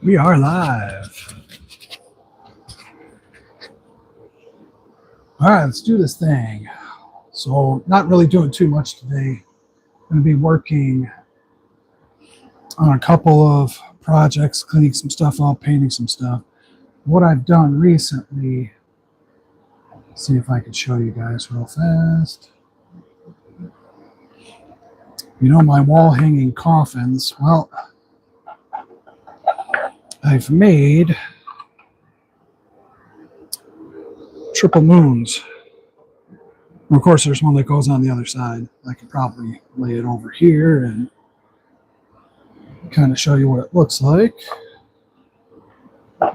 We are live. All right, let's do this thing. So, not really doing too much today. I'm going to be working on a couple of projects, cleaning some stuff up, painting some stuff. What I've done recently, see if I can show you guys real fast. You know, my wall hanging coffins. Well, I've made triple moons. Of course, there's one that goes on the other side. I could probably lay it over here and kind of show you what it looks like.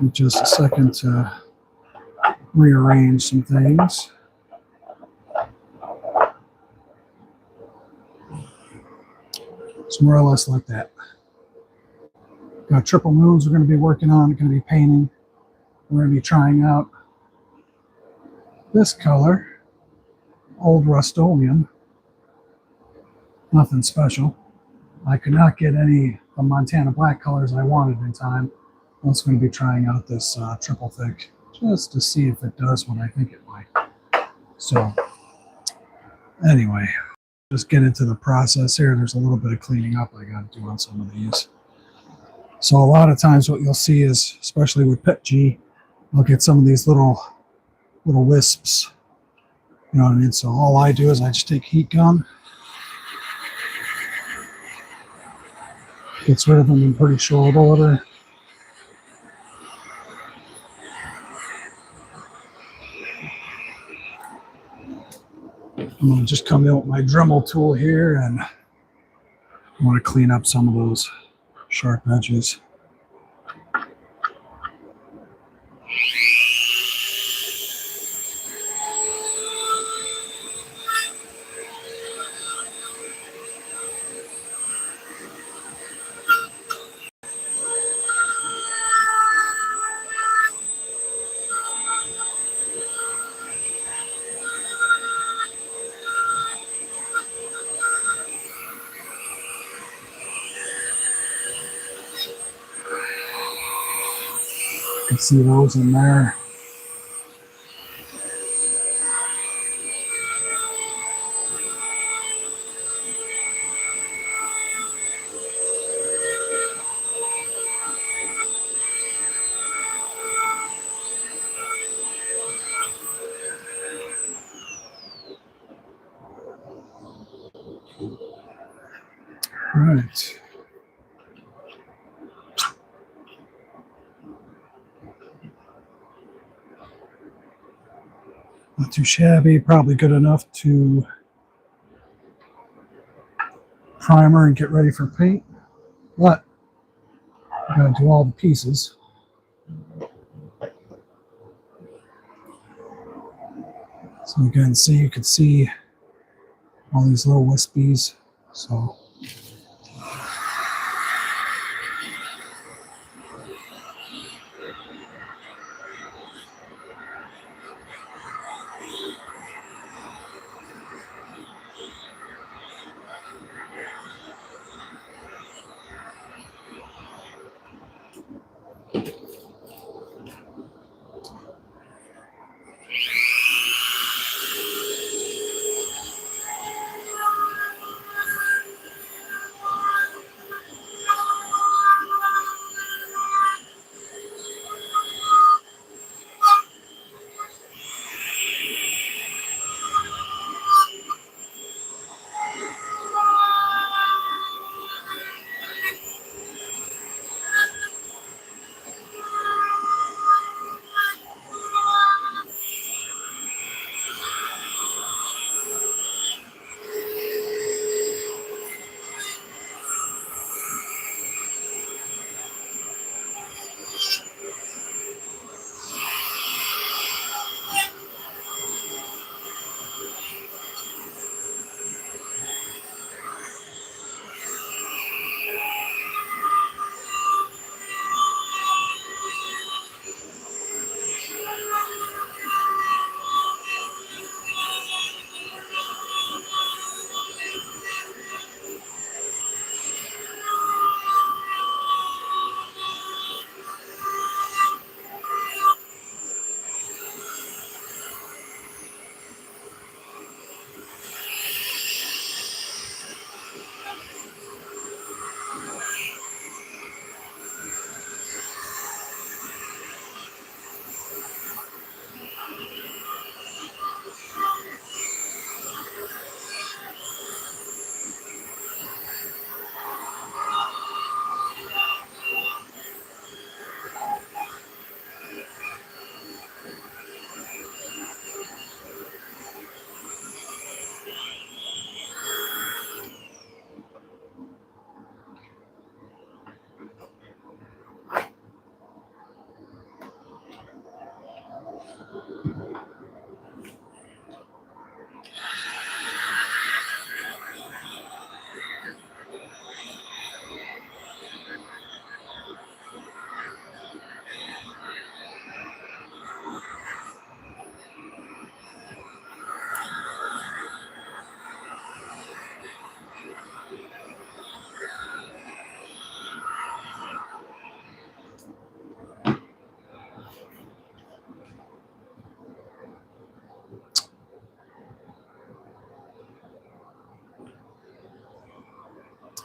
In just a second to rearrange some things. It's more or less like that. Got triple moons we're going to be working on, going to be painting. We're going to be trying out this color, Old Rust-Oleum. Nothing special. I could not get any of the Montana black colors I wanted in time. I'm also going to be trying out this triple thick just to see if it does what I think it might. So anyway, just get into the process here. There's a little bit of cleaning up I got to do on some of these. So a lot of times what you'll see is, especially with Pet G, I'll get some of these little wisps. You know what I mean? So all I do is I just take heat gun, gets rid of them in pretty short order. I'm going to just come in with my Dremel tool here, and I want to clean up some of those sharp edges. You can see those in there. Right. Not too shabby, probably good enough to primer and get ready for paint, but I gotta do all the pieces. So you can see all these little wispies. So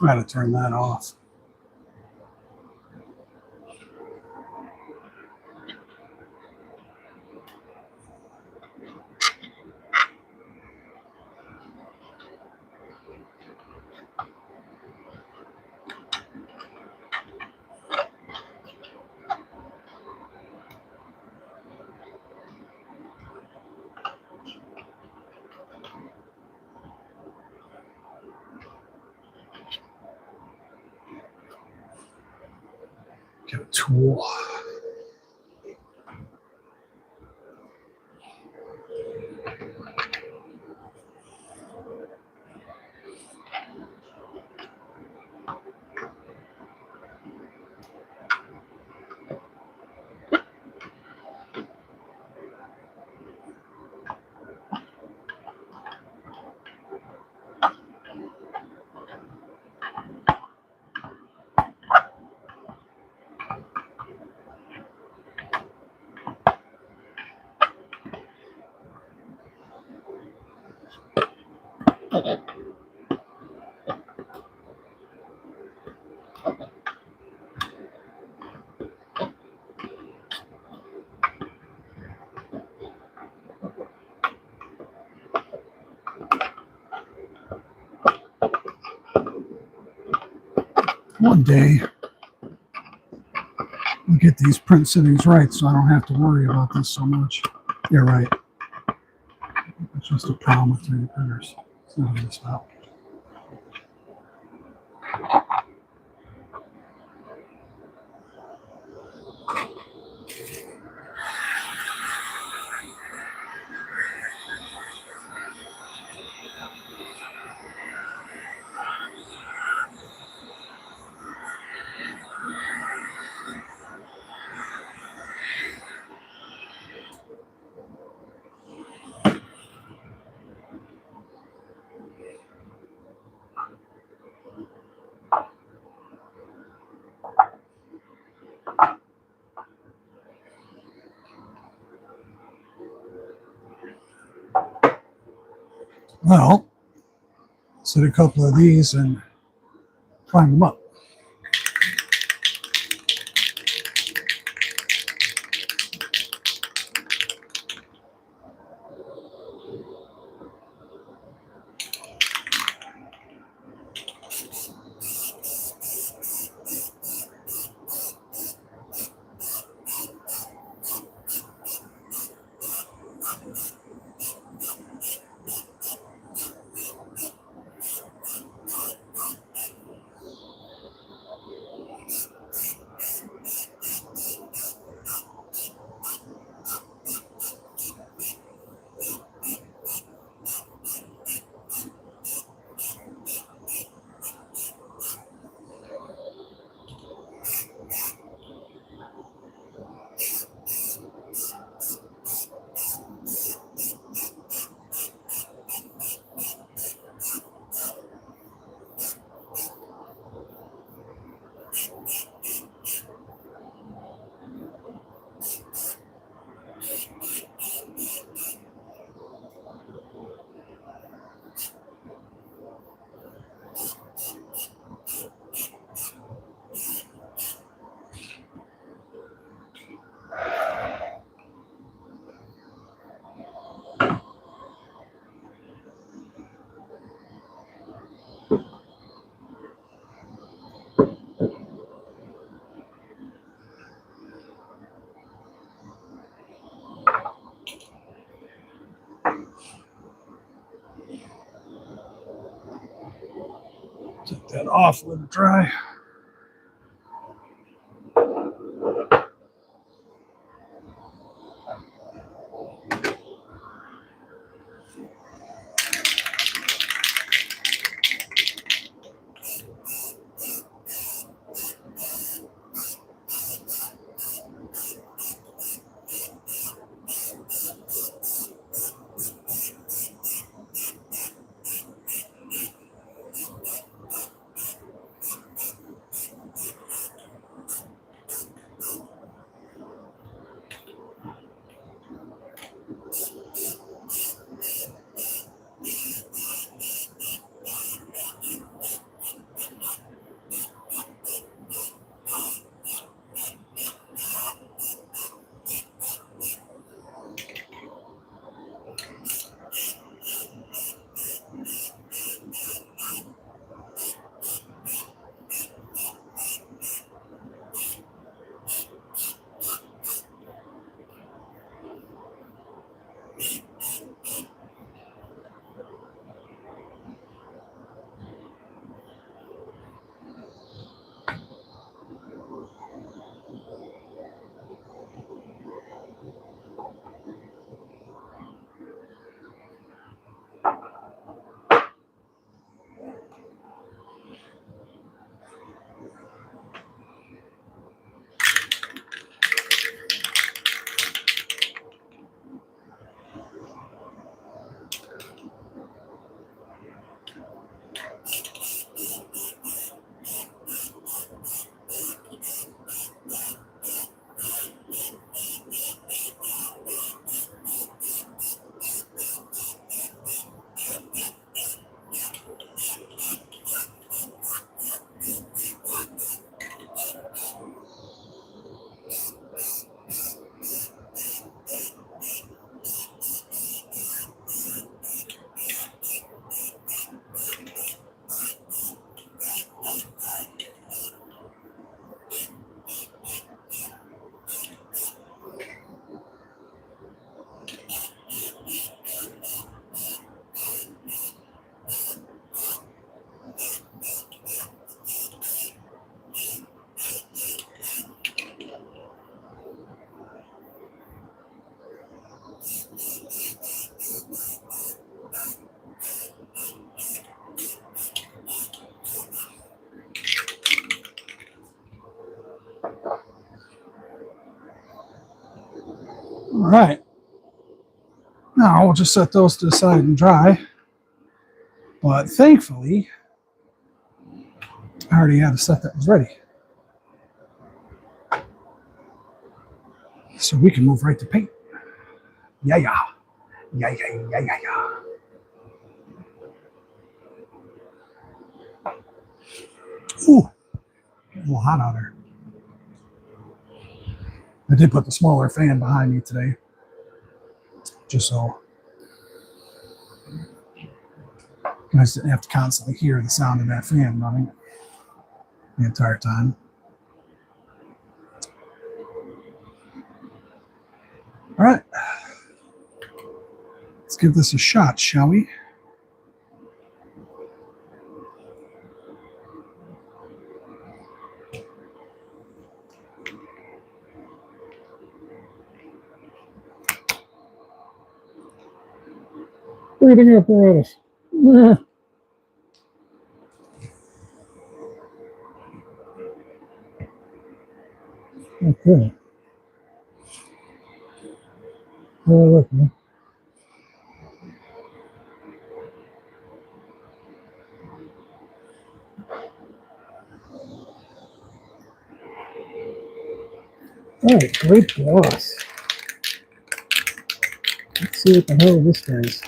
I got to turn that off. Get a tool. One day, I'll get these print settings right so I don't have to worry about this so much. You're right. It's just a problem with 3D printers. It's not going to stop. Well, set a couple of these and climb them up. Take that off, let it dry. All right. Now we'll just set those to the side and dry. But thankfully, I already had a set that was ready. So we can move right to paint. Yeah, yeah. Yeah, yeah, yeah, yeah, yeah. Ooh, a little hot out there. I did put the smaller fan behind me today, just so you guys didn't have to constantly hear the sound of that fan running the entire time. All right, let's give this a shot, shall we? Breathing apparatus. Okay. Well, look, man. All right, great gloss. Let's see what the hell this does.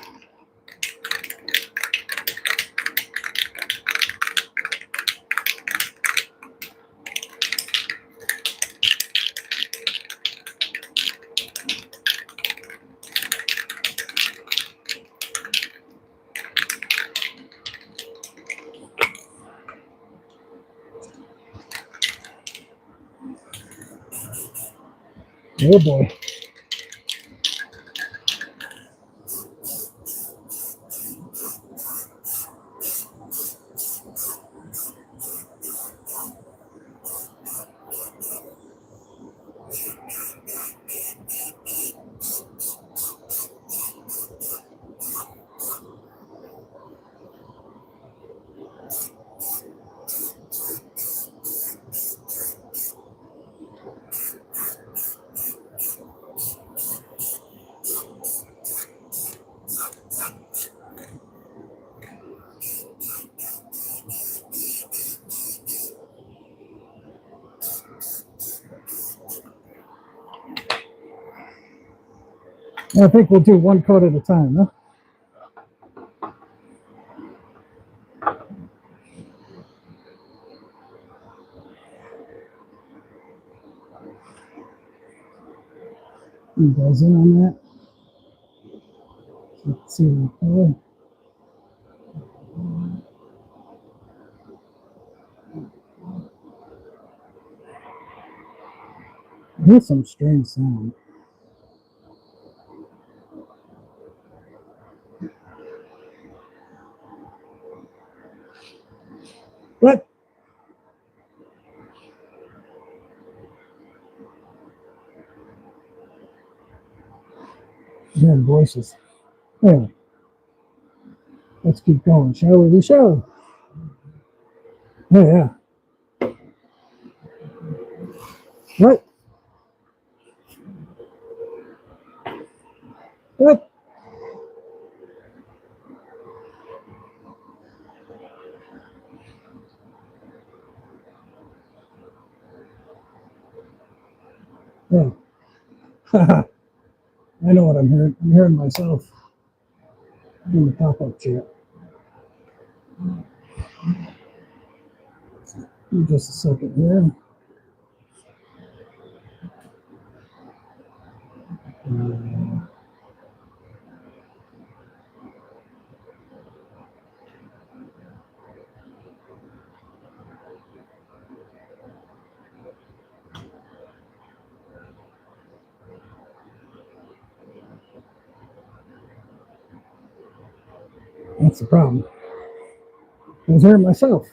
Oh boy. I think we'll do one coat at a time, huh? You guys in on that? Let's see the color. I hear some strange sound. What? Yeah, voices. Anyway, let's keep going, shall we? We shall. Yeah, yeah. What? What? Yeah. I know what I'm hearing. I'm hearing myself in the pop-up chat. Give me just a second here. That's the problem. I was hearing myself.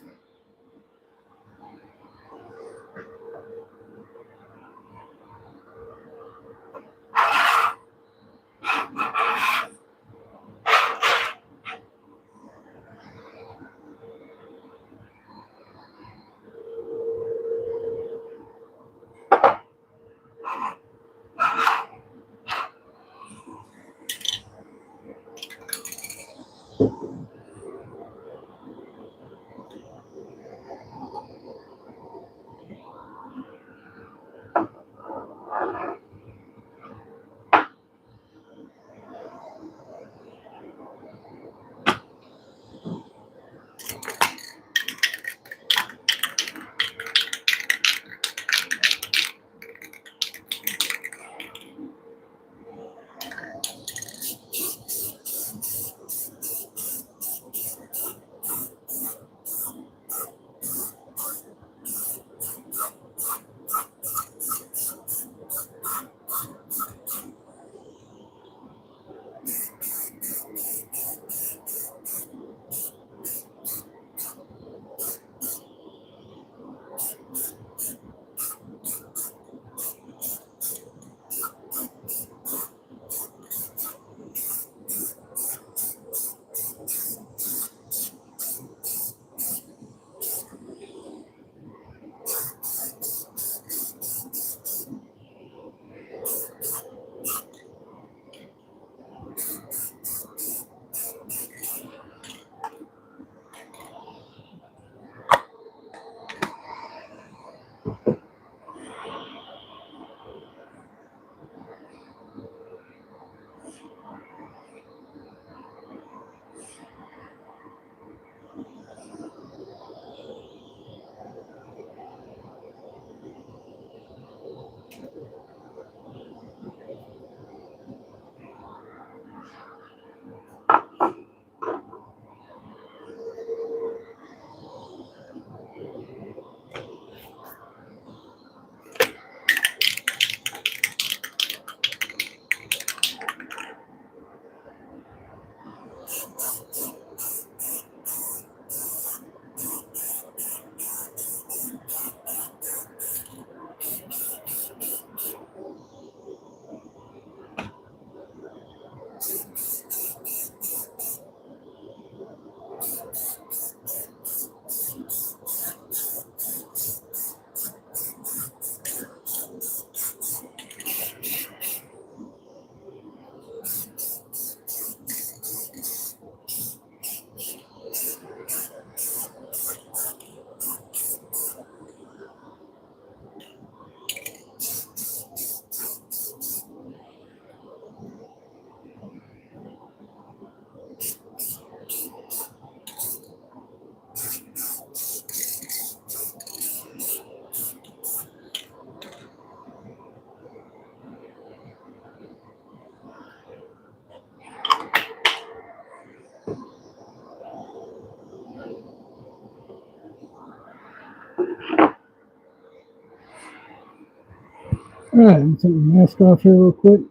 All right, let me take my mask off here real quick.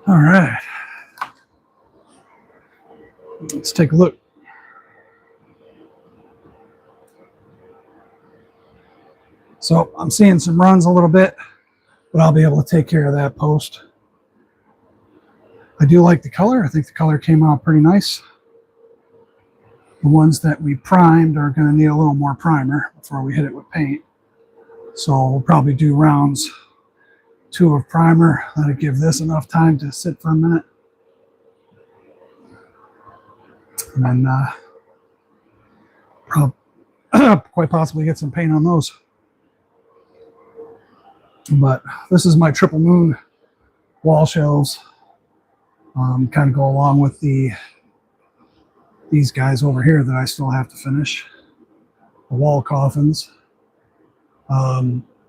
All right, let's take a look. So I'm seeing some runs a little bit, but I'll be able to take care of that post. I do like the color. I think the color came out pretty nice. The ones that we primed are going to need a little more primer before we hit it with paint. So we'll probably do rounds 2 of primer. Let it give this enough time to sit for a minute. And then quite possibly get some paint on those. But this is my triple moon wall shelves. Kind of go along with these guys over here that I still have to finish. The wall coffins.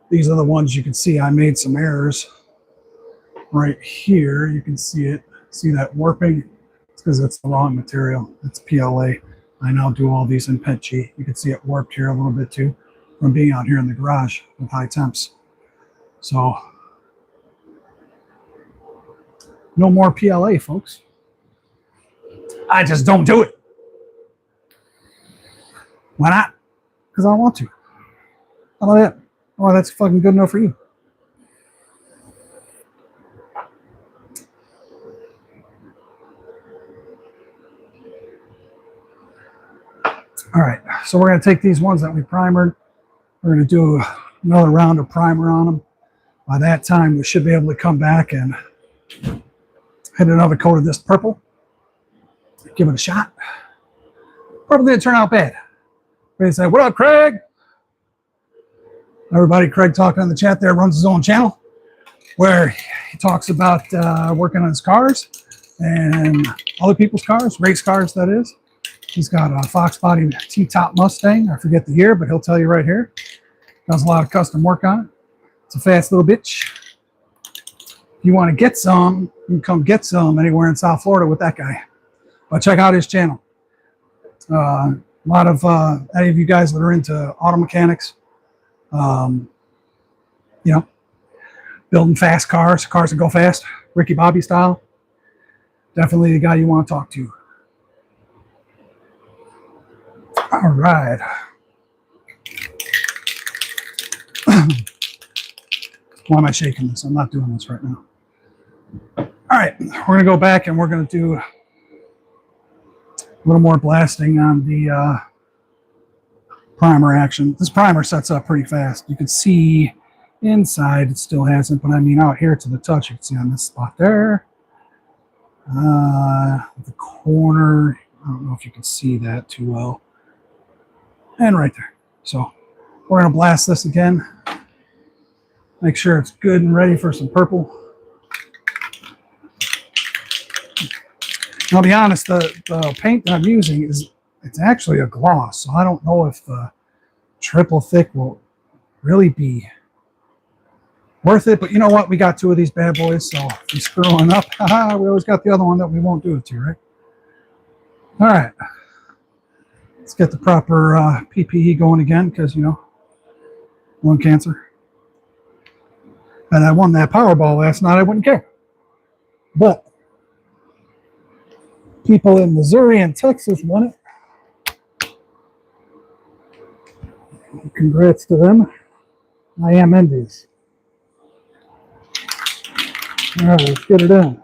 These are the ones you can see I made some errors. Right here, you can see it. See that warping? It's because it's the wrong material. It's PLA. I now do all these in PETG. You can see it warped here a little bit too from being out here in the garage with high temps. So, no more PLA, folks. I just don't do it. Why not? Because I don't want to. How about that? Oh, that's fucking good enough for you. All right, so we're going to take these ones that we primered. We're going to do another round of primer on them. By that time, we should be able to come back and hit another coat of this purple. Give it a shot. Purple didn't turn out bad. They say, "What up, Craig?" Everybody, Craig talking in the chat there runs his own channel where he talks about working on his cars and other people's cars, race cars, that is. He's got a Fox body T-top Mustang. I forget the year, but he'll tell you right here. Does a lot of custom work on it. It's a fast little bitch. If you want to get some, you can come get some anywhere in South Florida with that guy. But check out his channel. A lot of any of you guys that are into auto mechanics, you know, building fast cars that go fast, Ricky Bobby style, definitely the guy you want to talk to. All right. Why am I shaking this? I'm not doing this right now. All right, we're going to go back and we're going to do a little more blasting on the primer action. This primer sets up pretty fast. You can see inside it still hasn't, but I mean out here to the touch, you can see on this spot there. The corner, I don't know if you can see that too well. And right there. So we're going to blast this again. Make sure it's good and ready for some purple. I'll be honest, the paint that I'm using it's actually a gloss, so I don't know if the triple thick will really be worth it. But you know what? We got 2 of these bad boys, so if we screw one up, we always got the other one that we won't do it to, right? All right. Let's get the proper PPE going again, because, you know, lung cancer. And I won that Powerball last night, I wouldn't care. But people in Missouri and Texas won it. Congrats to them. I am envious. All right, let's get it in.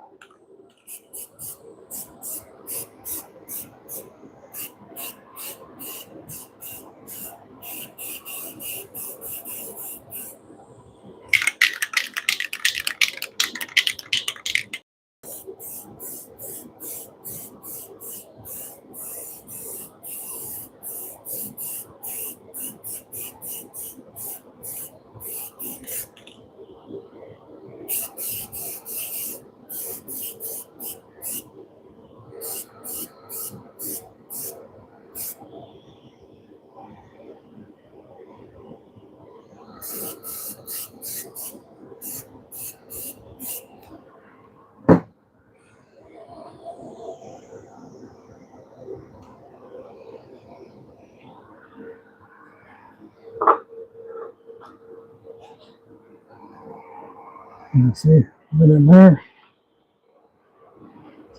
Let's see, put it in there.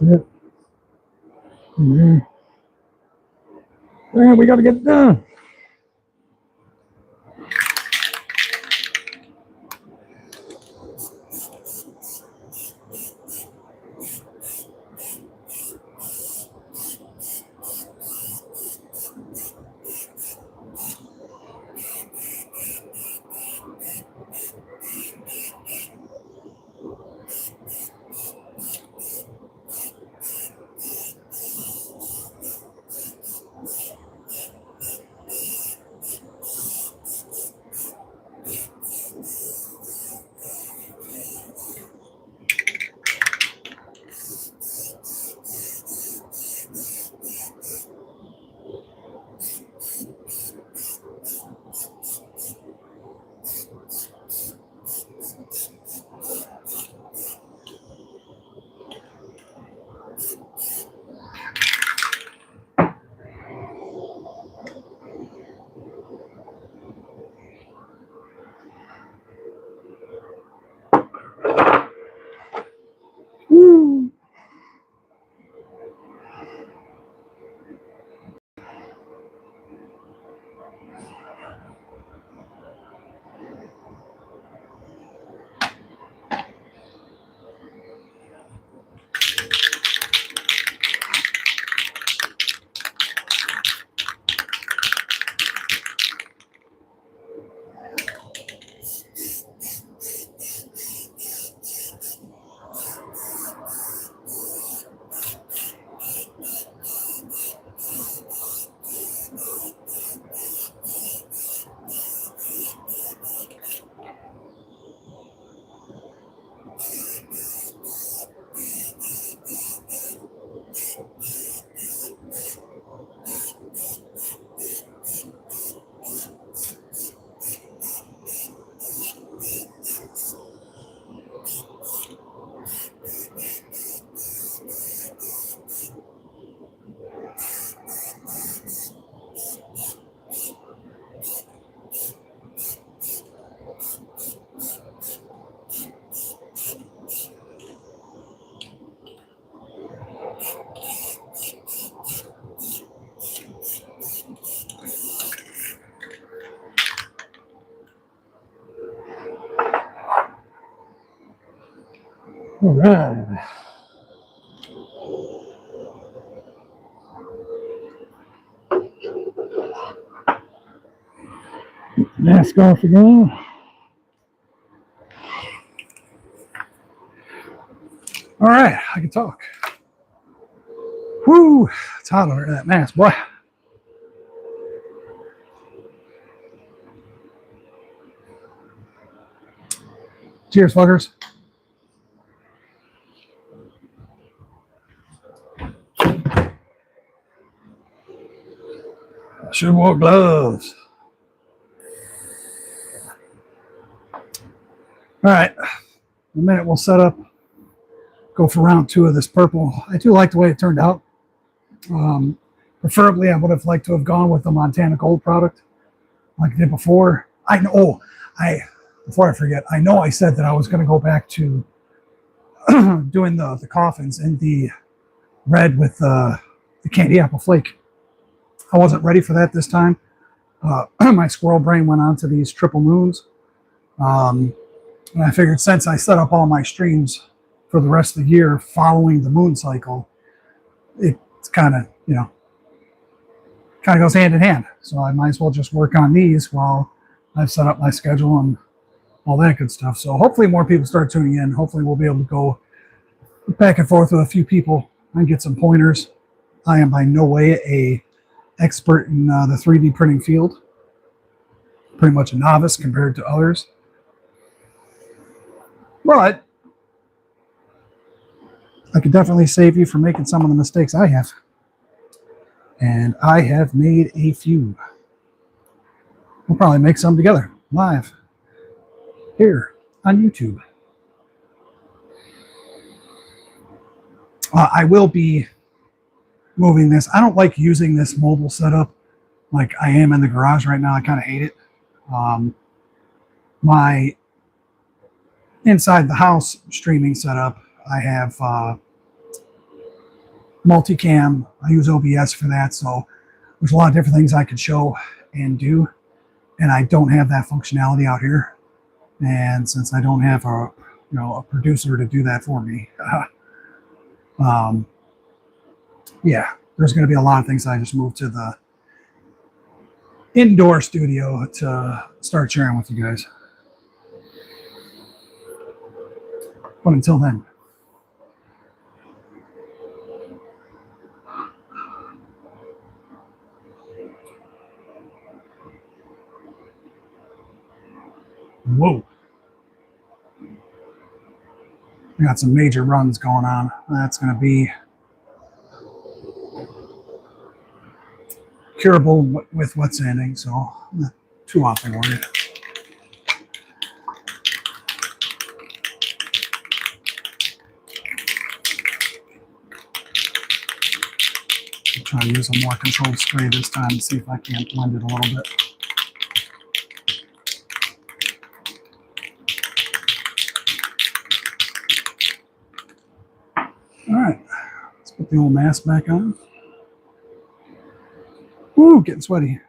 That's it. In there. There, we got to get it done. Woo. All right. Mask off again. All right, I can talk. Woo, it's hot under that mask, boy. Cheers, fuckers. I should have wore gloves. All right, in a minute we'll set up, go for round 2 of this purple. I do like the way it turned out. Preferably, I would have liked to have gone with the Montana Gold product like I did before. Before I forget, I know I said that I was going to go back to doing the coffins in the red with the candy apple flake. I wasn't ready for that this time. My squirrel brain went on to these triple moons. And I figured since I set up all my streams for the rest of the year following the moon cycle, it's kind of, kind of goes hand in hand. So I might as well just work on these while I've set up my schedule and all that good stuff. So hopefully more people start tuning in. Hopefully we'll be able to go back and forth with a few people and get some pointers. I am by no way a expert in the 3D printing field. Pretty much a novice compared to others. But I could definitely save you from making some of the mistakes I have. And I have made a few. We'll probably make some together, live, here on YouTube. I will be moving this. I don't like using this mobile setup like I am in the garage right now. I kind of hate it. My inside the house streaming setup, I have multicam. I use OBS for that, so there's a lot of different things I could show and do, and I don't have that functionality out here. And since I don't have a producer to do that for me, yeah, there's going to be a lot of things I just moved to the indoor studio to start sharing with you guys. But until then, whoa, we got some major runs going on. That's going to be curable with wet sanding, so not too often worried. I'll try to use a more controlled spray this time to see if I can't blend it a little bit. All right, let's put the old mask back on. Woo, getting sweaty.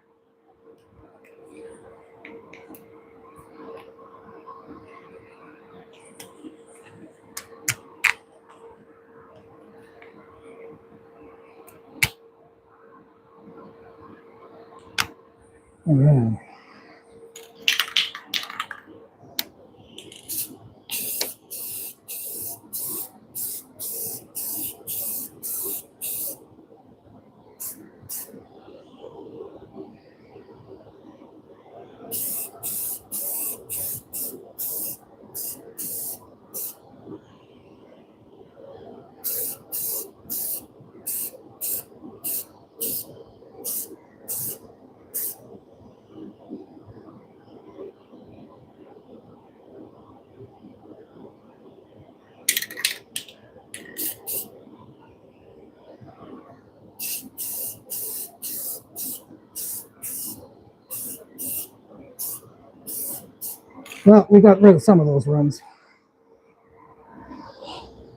All right. Well, we got rid of some of those runs.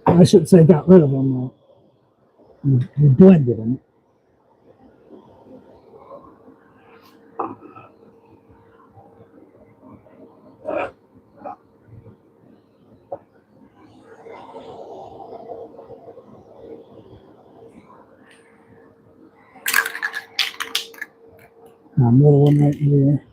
I shouldn't say got rid of them. We blended them. Little one right here.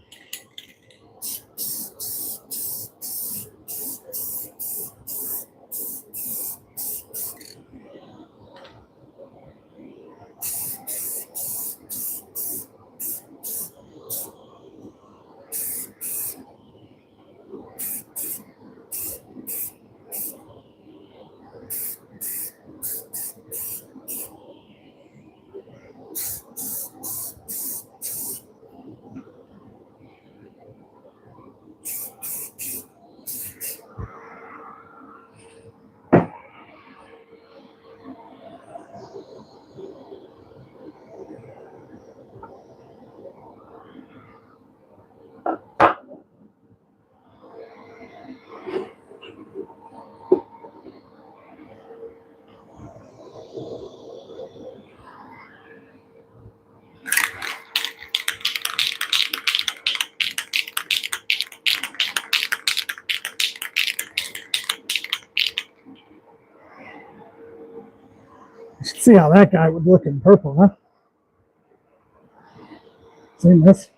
You should see how that guy would look in purple, huh? Seen this?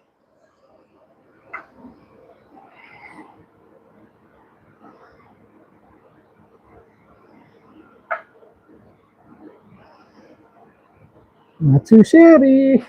Not too shabby.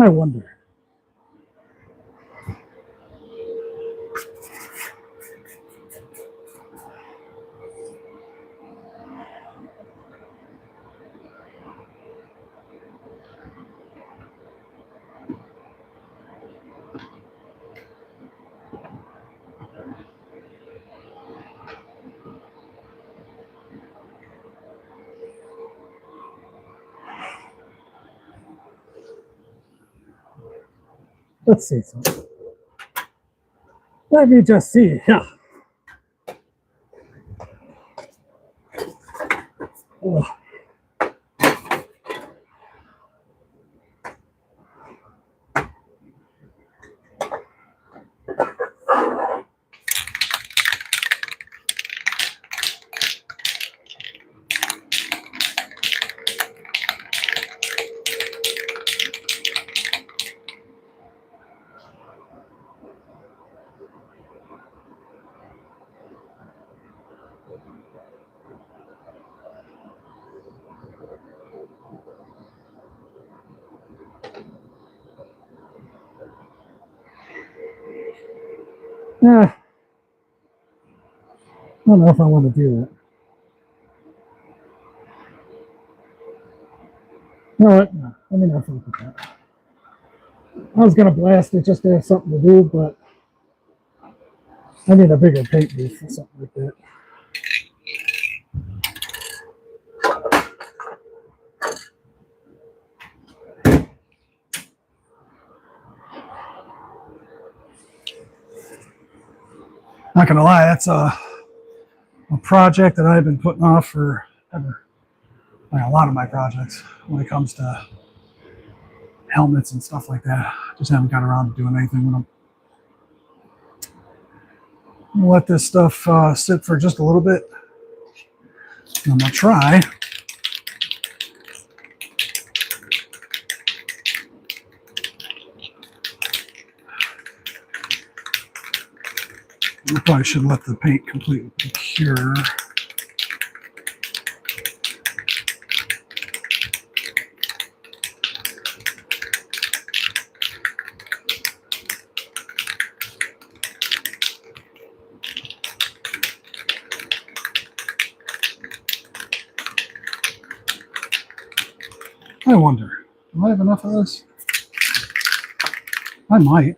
I wonder. Let's see something. Let me just see. Yeah. Oh. Yeah. I don't know if I want to do that. No, no, let me not fuck with that. I was gonna blast it just to have something to do, but I need a bigger paint booth for something like that. Not gonna lie, that's a project that I've been putting off for ever. Like a lot of my projects when it comes to helmets and stuff like that. Just haven't got around to doing anything with them. I'm gonna let this stuff sit for just a little bit. I'm gonna try. I probably should let the paint completely cure. I wonder, do I have enough of this? I might.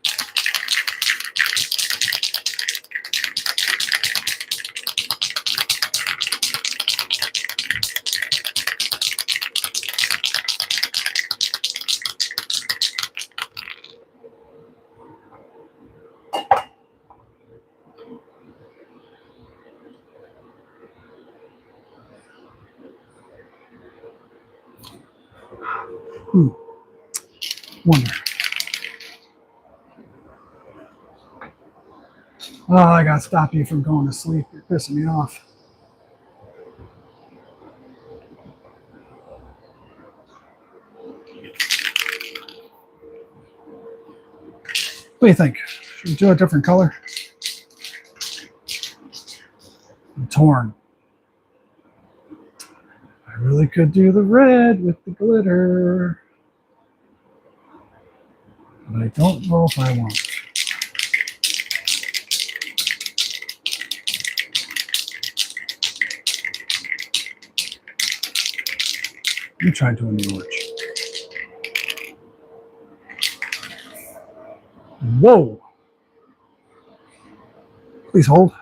Wonder. Oh, I gotta stop you from going to sleep. You're pissing me off. What do you think? Should we do a different color? I'm torn. I really could do the red with the glitter, but I don't know if I want. Let me try doing the orange. Whoa! Please hold.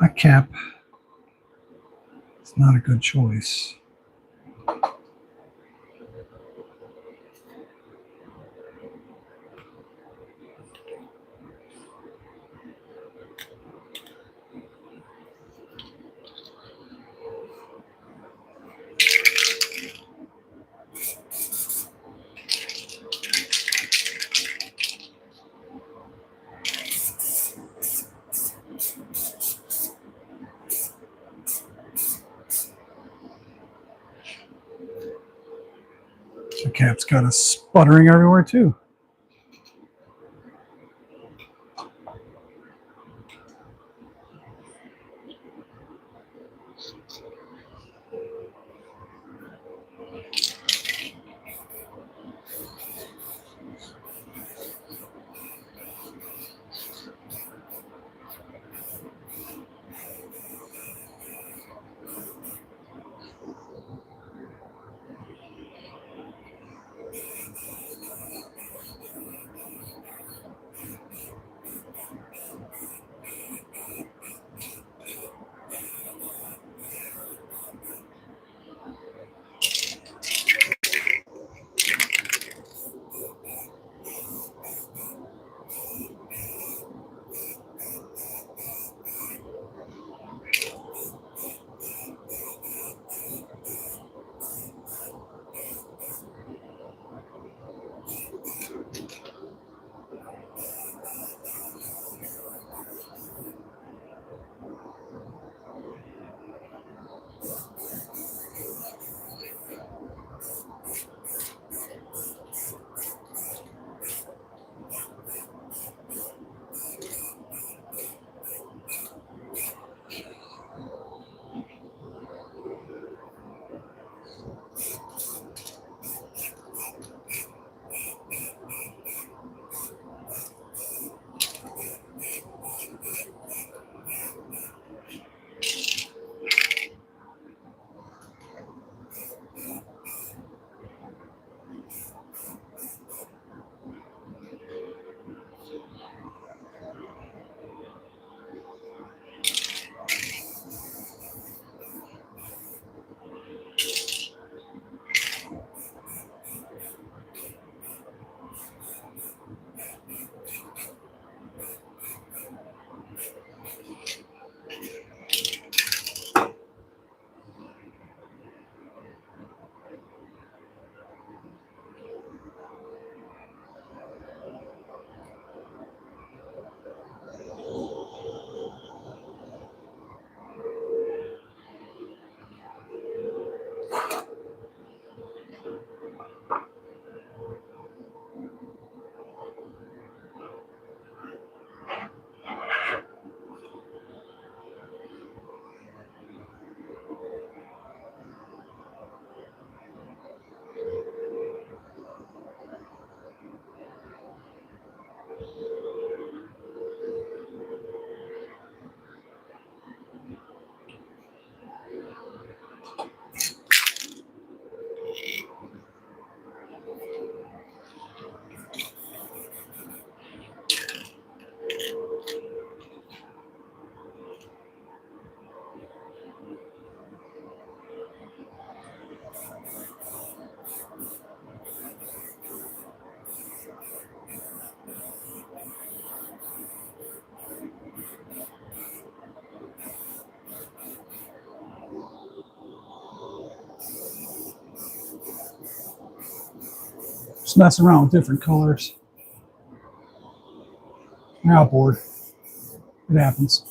A cap. It's not a good choice. The cap's got us sputtering everywhere too. Just messing around with different colors. Now bored. It happens.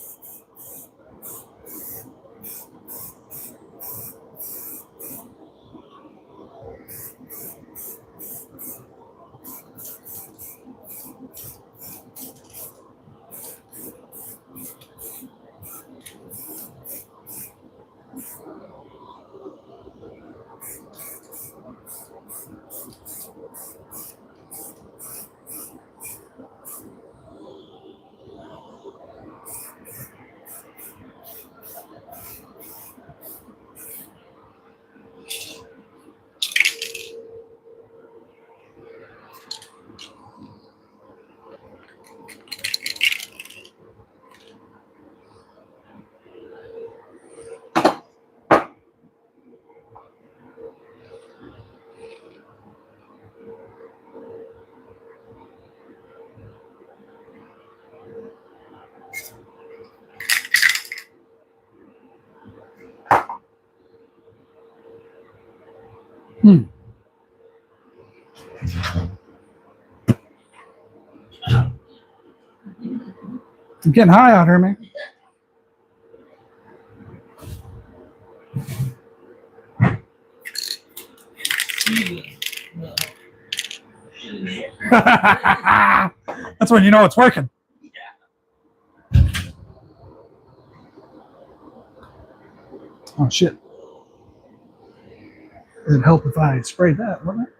I'm getting high out here, man. That's when you know it's working. Oh shit. It'd help if I sprayed that, wouldn't it?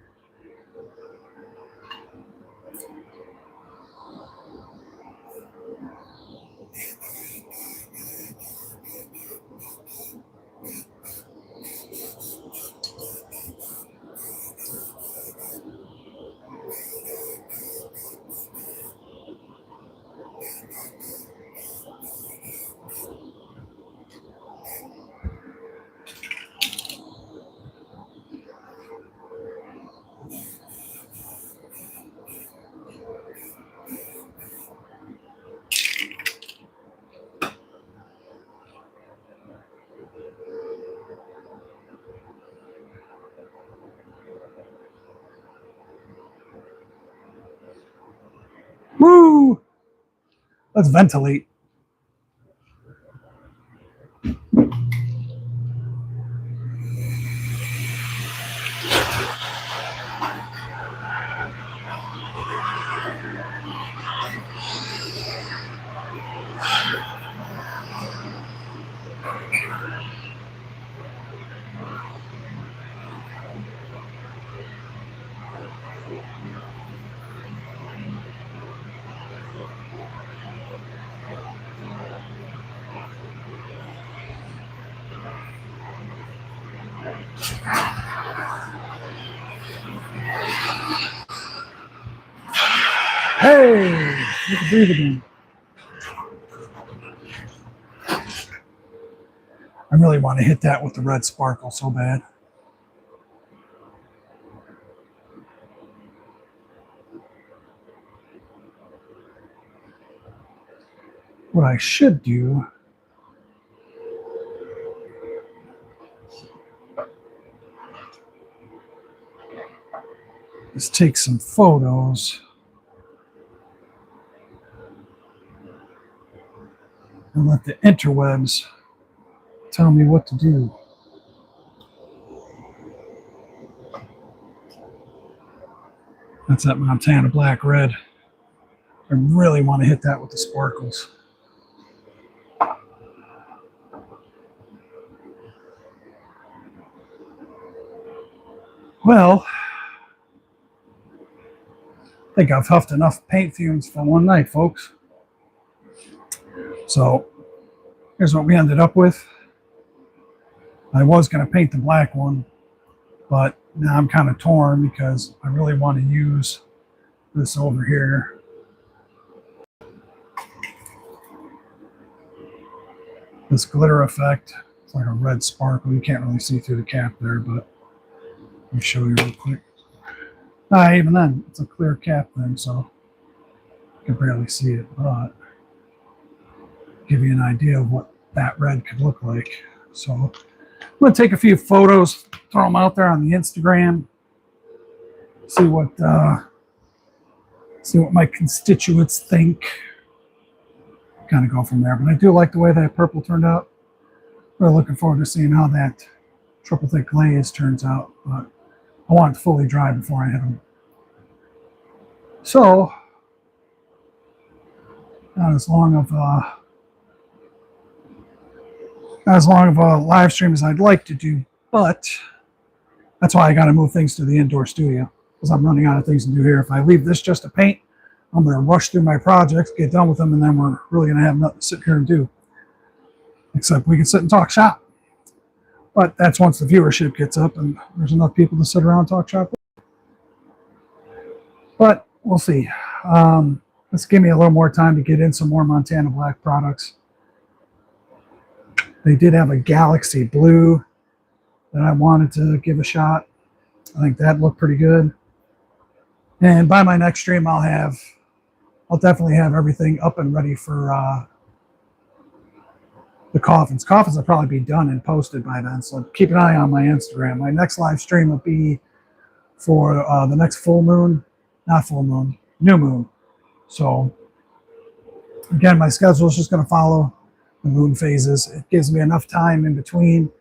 Woo! Let's ventilate. Hey, you can breathe again. I really want to hit that with the red sparkle so bad. What I should do is take some photos and let the interwebs tell me what to do. That's that Montana black red. I really want to hit that with the sparkles. Well, I think I've huffed enough paint fumes for one night, folks. So here's what we ended up with. I was going to paint the black one, but now I'm kind of torn because I really want to use this over here. This glitter effect. It's like a red sparkle. You can't really see through the cap there, but let me show you real quick. Even then, it's a clear cap thing, so you can barely see it, but give you an idea of what that red could look like. So I'm going to take a few photos, throw them out there on the Instagram, see what my constituents think. Kind of go from there. But I do like the way that purple turned out. Really looking forward to seeing how that triple thick glaze turns out. But I want it fully dry before I hit them. So, not as long of a live stream as I'd like to do, but that's why I got to move things to the indoor studio, because I'm running out of things to do here. If I leave this just to paint, I'm going to rush through my projects, get done with them, and then we're really going to have nothing to sit here and do. Except we can sit and talk shop. But that's once the viewership gets up and there's enough people to sit around and talk shop with. But we'll see. Let's give me a little more time to get in some more Montana Black products. They did have a Galaxy Blue that I wanted to give a shot. I think that looked pretty good. And by my next stream, I'll definitely have everything up and ready for the coffins. Coffins will probably be done and posted by then, so keep an eye on my Instagram. My next live stream will be for the next full moon, not full moon, new moon. So again, my schedule is just going to follow the moon phases. It gives me enough time in between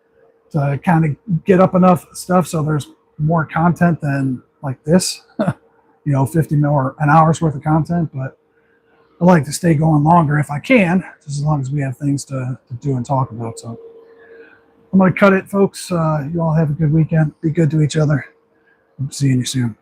to kind of get up enough stuff so there's more content than like this, 50 or an hour's worth of content. But I like to stay going longer if I can, just as long as we have things to do and talk about. So I'm going to cut it, folks. You all have a good weekend. Be good to each other. I'm seeing you soon.